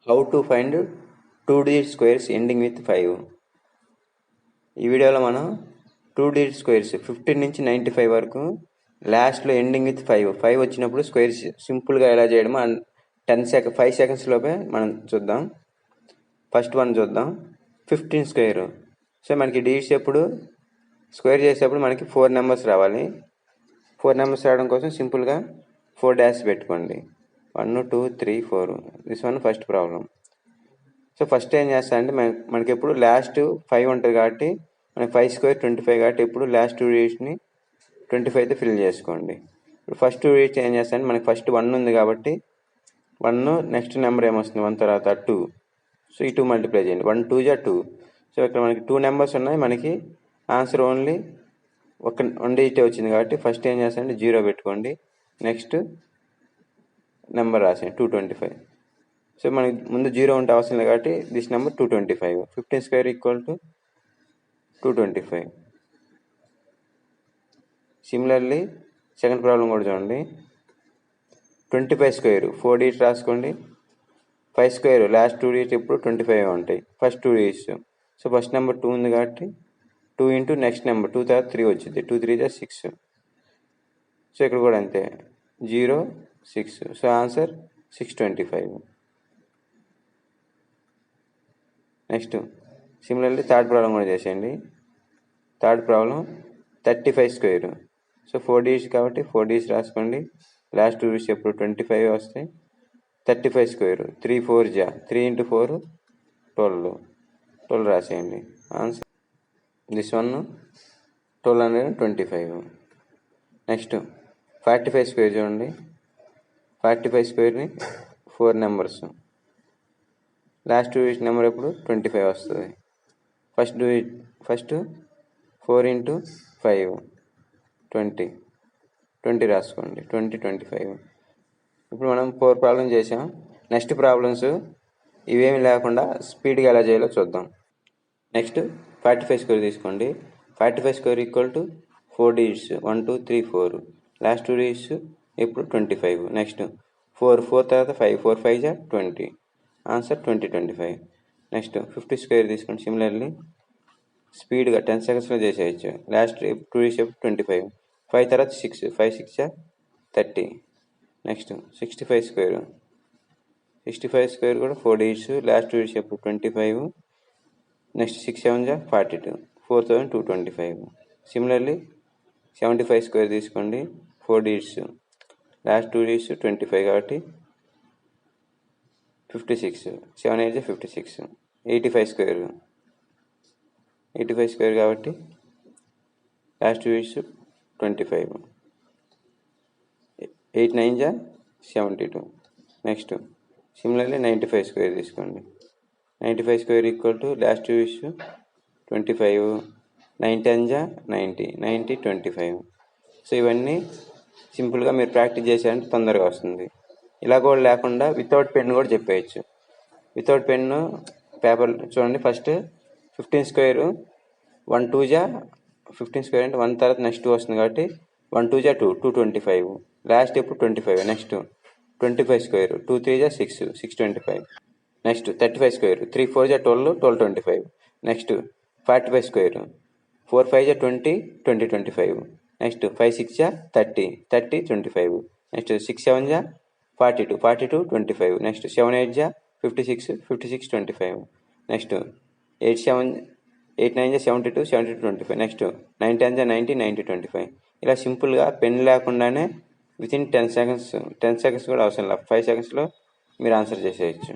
How to find 2 digit squares ending with 5. ఈ వీడియోలో మనం 2 digit స్క్వేర్స్ 15 నుంచి 95 వరకు లాస్ట్లో ఎండింగ్ విత్ 5 వచ్చినప్పుడు స్క్వేర్స్ సింపుల్గా ఎలా చేయడమో 5 seconds లోపే మనం చూద్దాం. ఫస్ట్ వన్ చూద్దాం. 15 స్క్వేర్. సో మనకి డిజిట్స్ ఎప్పుడు స్క్వేర్ చేసేటప్పుడు మనకి 4 నెంబర్స్ రావాలి. 4 నెంబర్స్ రావడం కోసం సింపుల్గా 4 డాష్ పెట్టుకోండి. 1 2 3 4. This one first problem. So first ఏం చేస్తా అంటే మనకి ఎప్పుడు లాస్ట్ 5 ఉంటుంది కాబట్టి మనకి 5 స్క్వేర్ 25 కాబట్టి ఎప్పుడు లాస్ట్ 2 digitsని 25తో ఫిల్ చేసుకోండి. ఇప్పుడు ఫస్ట్ 2 digits ఏం చేస్తా అంటే మనకి ఫస్ట్ 1 ఉంది కాబట్టి 1 నెక్స్ట్ నెంబర్ ఏమొస్తుంది 1 తర్వాత 2. సో ఈ 2 మల్టిప్లై చేయండి. 1 2 జా 2. సో ఇక్కడ మనకి 2 నెంబర్స్ ఉన్నాయి. మనకి ఆన్సర్ ఓన్లీ ఒక 1 digit వచ్చింది కాబట్టి ఫస్ట్ ఏం చేస్తా అంటే 0 పెట్టుకోండి. Next number రాసేయండి 225. సో మనకి ముందు 0 ఉంటే అవసరం లేదు కాబట్టి this number 225. 15 square equal to 225. Similarly second problem కూడా చూడండి. 25 స్క్వేర్ 4 digits రాసుకోండి. 5 స్క్వేర్ లాస్ట్ 2 digits ఎప్పుడు 25 ఉంటాయి. First 2 digits. So first number 2 ఉంది కాబట్టి 2 ఇంటూ నెక్స్ట్ నెంబర్ 2 తర్వాత 3 వచ్చింది. 2 3 జా 6. సో ఇక్కడ కూడా అంతే 0 6. So answer 625. Next similarly third problem కూడా చేసేయండి. Third problem 35 square. So 4 digits కాబట్టి 4 digits రాసుకోండి. లాస్ట్ 2 digits ఎప్పుడు 25 వస్తాయి. 35 స్క్వేర్ 3 4 జా 3 ఇంటూ 4 12 రాసేయండి. Answer this one 1225. Next 45 square చూడండి. 45 స్క్వేర్ని 4 నెంబర్స్ లాస్ట్ 2 digits నెంబర్ ఎప్పుడు 25 వస్తుంది. ఫస్ట్ 4 ఇంటూ 5 20 రాసుకోండి. 20 25. ఇప్పుడు మనం 4 ప్రాబ్లమ్స్ చేసాం. నెక్స్ట్ ప్రాబ్లమ్స్ ఇవేమి లేకుండా స్పీడ్గా ఎలా చేయాలో చూద్దాం. నెక్స్ట్ 45 స్క్వేర్ తీసుకోండి. 45 square equal to 4 digits 1 2 3 4. Last 2 digits ఎప్పుడు 25. నెక్స్ట్ 4 తర్వాత 5 4 5 జా 20. ఆన్సర్ 2025. నెక్స్ట్ 50 స్క్వేర్ తీసుకోండి. సిమిలర్లీ స్పీడ్గా 10 secondsలో చేసేయచ్చు. Last 2 digits 25. 5 తర్వాత 6 5 6 జా 30. Next 65 square. 65 స్క్వేర్ కూడా 4 digits లాస్ట్ 2 digits ఎప్పుడు 25. నెక్స్ట్ 6 7 జా 42. 4225. సిమిలర్లీ 75 స్క్వేర్ తీసుకోండి. 4 digits లాస్ట్ 2 digits 25 కాబట్టి 56. 7 8 జా 56. 85 స్క్వేర్. 85 స్క్వేర్ కాబట్టి లాస్ట్ 2 digits 25. 8 9 జా 72. నెక్స్ట్ సిమిలర్లీ 95 స్క్వేర్ తీసుకోండి. 95 square equal to last 2 digits 25. 9 10 జా 90. 90 25. సో ఇవన్నీ సింపుల్గా మీరు ప్రాక్టీస్ చేసారంటే తొందరగా వస్తుంది. ఇలా కూడా లేకుండా వితౌట్ పెన్ కూడా చెప్పేయచ్చు. వితౌట్ పెన్ పేపర్ చూడండి. ఫస్ట్ 15 స్క్వేర్ 1 2 జా 15 స్క్వేర్ అంటే 1 తర్వాత నెక్స్ట్ 2 వస్తుంది కాబట్టి 1 2 జా 2 225. లాస్ట్ ఎప్పుడు 25. నెక్స్ట్ 25 స్క్వేర్ 2 3 జా 6 625. నెక్స్ట్ 35 స్క్వేర్ 3 4 జా 12 1225. నెక్స్ట్ 45 స్క్వేర్ 4 5 జా 20 20 25. నెక్స్ట్ 5 6 జా 30 30 25. నెక్స్ట్ 6 7 జా 42 42 25. నెక్స్ట్ 7 8 జా 56 56 25. నెక్స్ట్ 8 7 8 9 జా 72 72 25. నెక్స్ట్ 9 10 జా 90 90 25. ఇలా సింపుల్గా పెన్ లేకుండానే వితిన్ 10 seconds కూడా అవసరం లేదు. 5 secondsలో మీరు ఆన్సర్ చేసేయచ్చు.